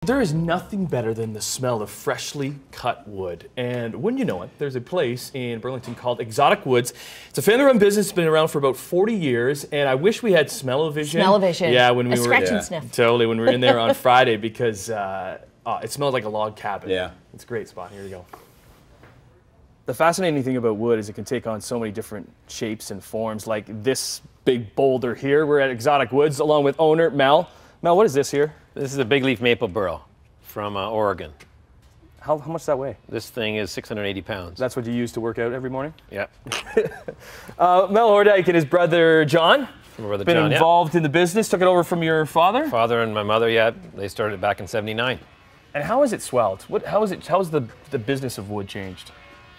There is nothing better than the smell of freshly cut wood. And wouldn't you know it, there's a place in Burlington called Exotic Woods. It's a family-run business, it's been around for about 40 years, and I wish we had smell-o-vision. Smell-o-vision. Yeah, when we were scratch and sniff. Totally, when we were in there on Friday, because it smelled like a log cabin. Yeah. It's a great spot. Here you go. The fascinating thing about wood is it can take on so many different shapes and forms, like this big boulder here. We're at Exotic Woods along with owner Mel. Mel, what is this here? This is a big leaf maple burl from Oregon. How much does that weigh? This thing is 680 pounds. That's what you use to work out every morning? Yeah. Mel Hordijk and his brother John. Been involved in the business, took it over from your father? Father and my mother, yeah. They started back in '79. And how has it swelled? How's the business of wood changed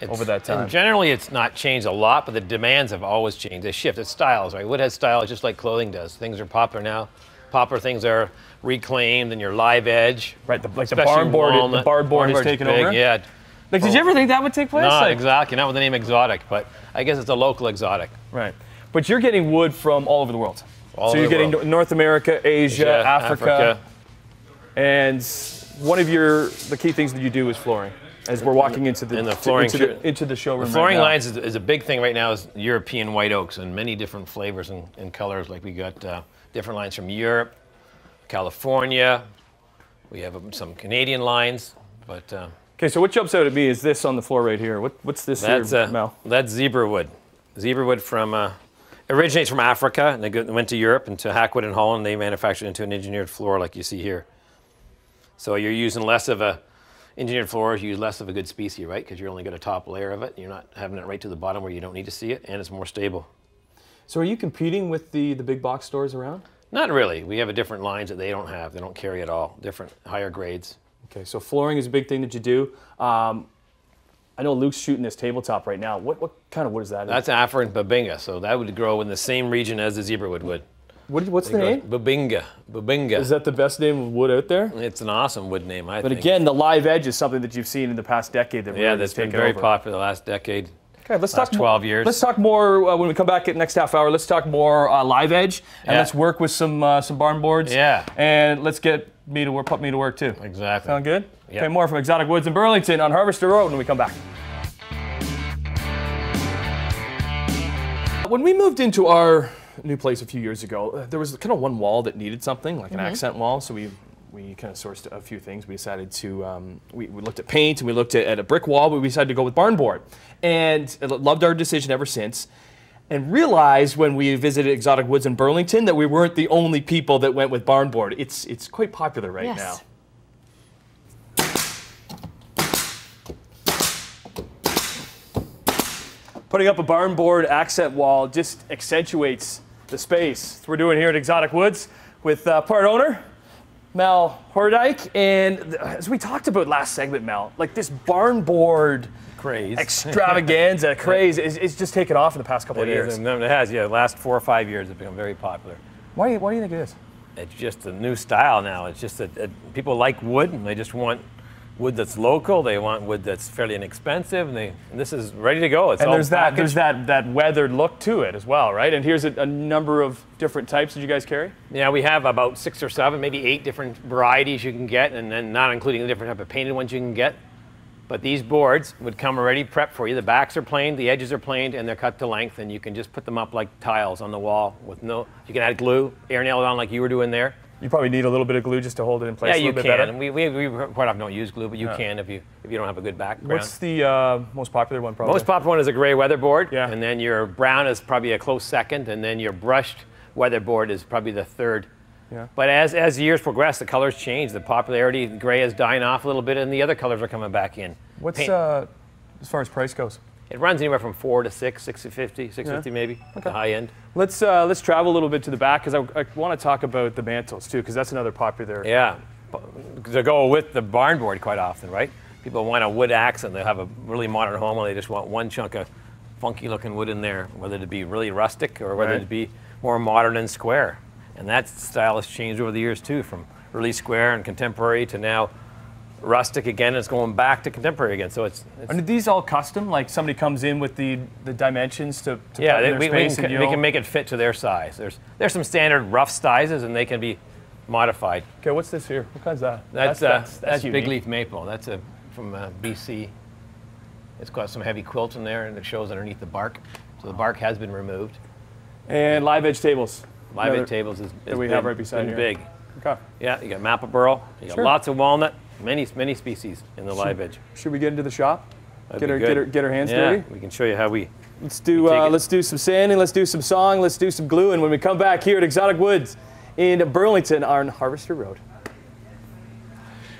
over that time? And generally, it's not changed a lot, but the demands have always changed. They shift. It's styles, right? Wood has styles just like clothing does. Things are popular now. Popular things are reclaimed, and your live edge. Right, the barboard is taken over? Yeah. Like, did you ever think that would take place? Not exactly, not with the name exotic, but I guess it's a local exotic. Right. But you're getting wood from all over the world. So you're getting North America, Asia, Africa. And one of the key things that you do is flooring. As we're walking into the showroom. The flooring lines is a big thing right now. Is European white oaks and many different flavors and colors. Like we got different lines from Europe, California. We have some Canadian lines, but. Okay, so what jumps out at me is this on the floor right here. What's this here, Mel? That's zebra wood. Zebra wood originates from Africa, and they went to Europe and to Hackwood in Holland. They manufactured it into an engineered floor like you see here. So you're using less of a engineered floor, you use less of a good species, right? Because you're only got a top layer of it. You're not having it right to the bottom where you don't need to see it, and it's more stable. So are you competing with the big box stores around? Not really. We have different lines that they don't have. They don't carry at all. Different, higher grades. Okay, so flooring is a big thing that you do. I know Luke's shooting this tabletop right now. What kind of wood is that? That's African Babinga, so that would grow in the same region as the zebra wood would. What's the name? Babinga. Is that the best name of wood out there? It's an awesome wood name, I think. But again, the live edge is something that you've seen in the past decade. That's been very popular the last decade. Okay, let's talk 12 years. Let's talk more when we come back at next half hour. Let's talk more live edge, and let's work with some barn boards. Yeah. And let's put me to work too. Exactly. Sound good? Yeah. Okay, more from Exotic Woods in Burlington on Harvester Road when we come back. When we moved into our new place a few years ago, there was kind of one wall that needed something, like an accent wall. So we kind of sourced a few things. We decided to, we looked at paint and we looked at a brick wall, but we decided to go with barn board. And loved our decision ever since. And realized when we visited Exotic Woods in Burlington that we weren't the only people that went with barn board. It's quite popular right now. Putting up a barn board accent wall just accentuates the space. That's what we're doing here at Exotic Woods with part owner, Mel Hordijk. And as we talked about last segment, Mel, like this barn board craze, extravaganza craze is just taken off in the past couple of years. It has, yeah. The last 4 or 5 years it's become very popular. Why do you think it is? It's just a new style now. It's just that people like wood, and they just want wood that's local. They want wood that's fairly inexpensive, and this is ready to go. It's all packaged. There's that weathered look to it as well, right? And here's a number of different types that you guys carry. Yeah, we have about 6 or 7, maybe 8 different varieties you can get, and then not including the different type of painted ones you can get. But these boards would come already prepped for you. The backs are planed, the edges are planed, and they're cut to length, and you can just put them up like tiles on the wall with you can add glue, air nail it on like you were doing there. You probably need a little bit of glue just to hold it in place a little bit better. Yeah, you can. We quite often don't use glue, but you can if you don't have a good background. What's the most popular one probably? Most popular one is a gray weatherboard, and then your brown is probably a close second, and then your brushed weatherboard is probably the third. Yeah. But as the years progress, the colors change. The popularity, gray is dying off a little bit, and the other colors are coming back in. What's as far as price goes? It runs anywhere from $4 to $6, $650 maybe, the high end. Let's travel a little bit to the back, because I want to talk about the mantles too, because that's another popular. Yeah, to go with the barn board quite often, right? People want a wood accent. They have a really modern home, and they just want one chunk of funky looking wood in there, whether it be really rustic or whether it be more modern and square. And that style has changed over the years too, from early square and contemporary to now rustic again. It's going back to contemporary again. So it's and are these all custom? Like somebody comes in with the dimensions to we can make it fit to their size. There's some standard rough sizes, and they can be modified. Okay, what's this here? What kind's that? That's big unique. leaf maple. That's from BC. It's got some heavy quilt in there, and it shows underneath the bark. So the bark has been removed. And live edge tables. Live edge tables is that we have right beside here. Big. Okay. Yeah, you got maple burl. You got lots of walnut. Many species in the live edge. Should we get into the shop? Get her hands yeah, dirty. We can show you how we. Let's do some sanding. Let's do some sawing. Let's do some gluing when we come back here at Exotic Woods in Burlington on Harvester Road.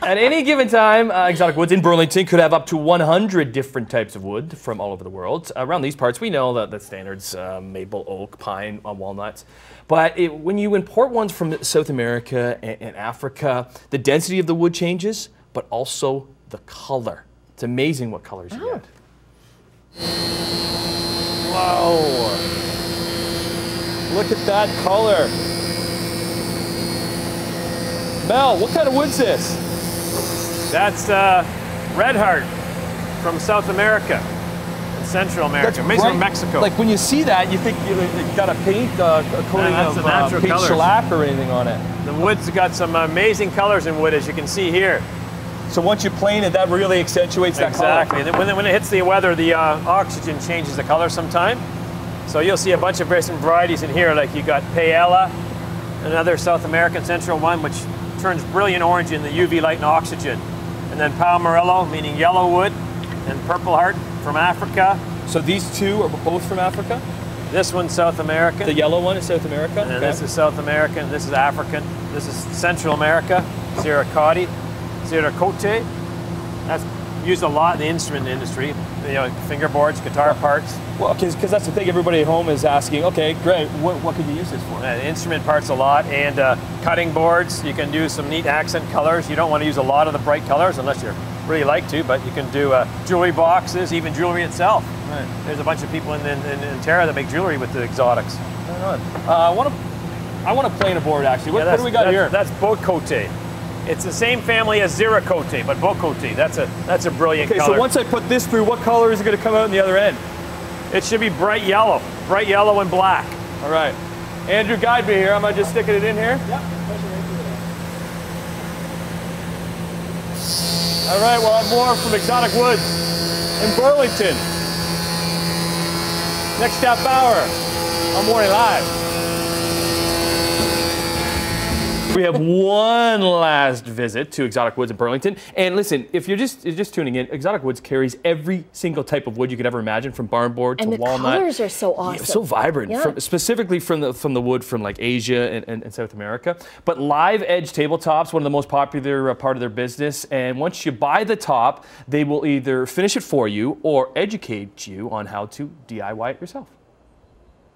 At any given time, Exotic Woods in Burlington could have up to 100 different types of wood from all over the world. Around these parts, we know that the standards, maple, oak, pine, walnuts. But when you import ones from South America and Africa, the density of the wood changes, but also the color. It's amazing what colors you get. Whoa! Look at that color. Mel, what kind of wood's this? That's Red Heart from South America and Central America. Maybe from Mexico. Like when you see that, you think you got a paint a coating of paint shellac or anything on it. The wood's got some amazing colors in wood, as you can see here. So once you plane it, that really accentuates that color. Exactly. When it hits the weather, the oxygen changes the color sometime. So you'll see a bunch of different varieties in here, like you got Paella, another South American Central one, which turns brilliant orange in the UV light and oxygen. And then Palmarillo, meaning yellow wood, and Purple Heart from Africa. So these two are both from Africa? This one's South American. The yellow one is South America? And this is South American, this is African. This is Central America, Ziricote. That's used a lot in the instrument industry, you know, fingerboards, guitar parts. Well, because that's the thing, everybody at home is asking, okay, great, what could you use this for? Instrument parts a lot, and cutting boards. You can do some neat accent colors. You don't want to use a lot of the bright colors unless you really like to, but you can do jewelry boxes, even jewelry itself. Right. There's a bunch of people in Terra that make jewelry with the exotics. I want to plane a board, actually. What do we got here? That's Bocote. It's the same family as Ziricote, but Bocote. That's a brilliant color. Okay, so once I put this through, what color is it going to come out on the other end? It should be bright yellow and black. All right. Andrew, guide me here. Am I just sticking it in here? Yep. All right, we'll have more from Exotic Woods in Burlington. Next half hour on Morning Live. We have one last visit to Exotic Woods in Burlington. And listen, if you're just tuning in, Exotic Woods carries every single type of wood you could ever imagine, from barn board to walnut. And the colors are so awesome. Yeah, so vibrant, specifically from the wood from like Asia and South America. But live edge tabletops, one of the most popular part of their business. And once you buy the top, they will either finish it for you or educate you on how to DIY it yourself.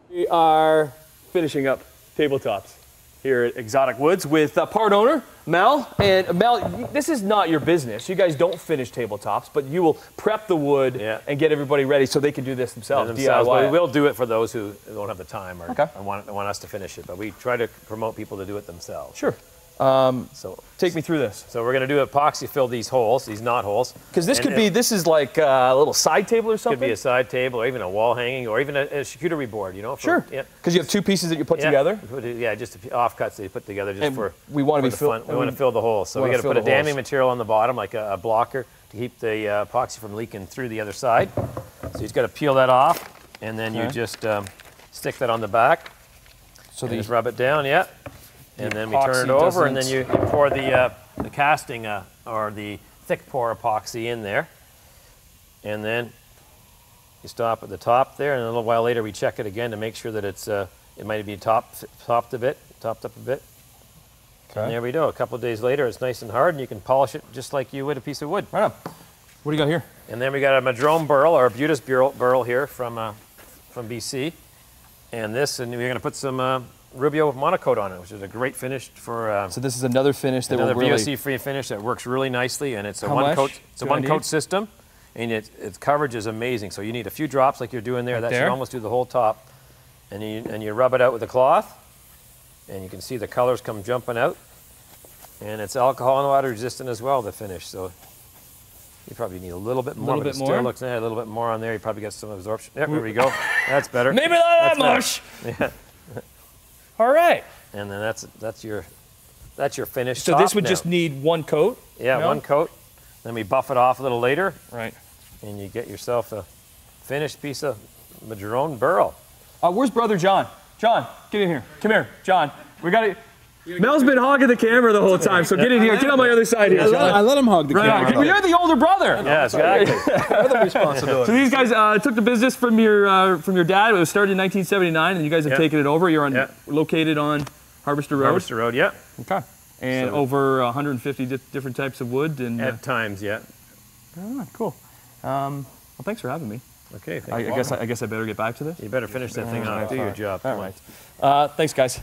We are finishing up tabletops here at Exotic Woods with part owner, Mel. And Mel, this is not your business. You guys don't finish tabletops, but you will prep the wood and get everybody ready so they can do this themselves. DIY. But we will do it for those who don't have the time or want us to finish it. But we try to promote people to do it themselves. Sure. So take me through this. So we're going to do epoxy fill these holes, these knot holes. Because this this is like a little side table or something? Could be a side table or even a wall hanging or even a charcuterie board, you know. Sure. Because you have two pieces that you put together? Yeah, just offcuts that you put together just for we want to fun. We want to fill the holes. So we got to put a damming material on the bottom, like a blocker, to keep the epoxy from leaking through the other side. So you've got to peel that off, and then you just stick that on the back. So just rub it down, and then we turn it over, and then you pour the casting or the thick pour epoxy in there. And then you stop at the top there, and a little while later we check it again to make sure that it might be topped up a bit. Okay. And there we go. A couple of days later, it's nice and hard, and you can polish it just like you would a piece of wood. Right on. What do you got here? And then we got a Madrone burl or a Butis burl here from BC, and we're going to put some Rubio monocoat on it, which is a great finish for. So this is another finish that will really VOC-free finish that works really nicely, and it's a one-coat. It's a one-coat system, and its coverage is amazing. So you need a few drops like you're doing there. That should almost do the whole top, and you rub it out with a cloth, and you can see the colors come jumping out, and it's alcohol and water resistant as well. The finish, so you probably need a little bit more. Still looks a little bit more on there. You probably got some absorption. There we go. That's better. Maybe not that much. Yeah. All right. And then that's your That's your finished So top this would now. just need one coat? Yeah, no? one coat. Then we buff it off a little later, Right. and you get yourself a finished piece of Madrone burl. Where's brother John? John, get in here. Come here, John. We got to... Mel's been hogging the camera the whole time, so get in here. Get on my other side here, John. I let him hog the camera. Well, you're the older brother. Yeah, exactly. Other responsibility. So these guys took the business from your dad. It was started in 1979, and you guys have taken it over. You're located on Harvester Road. Harvester Road, yeah. Okay. And over 150 different types of wood. And At times, yeah. Cool. Well, thanks for having me. Okay, I guess I better get back to this. You better finish that thing off. Do your job. All right. Thanks, guys.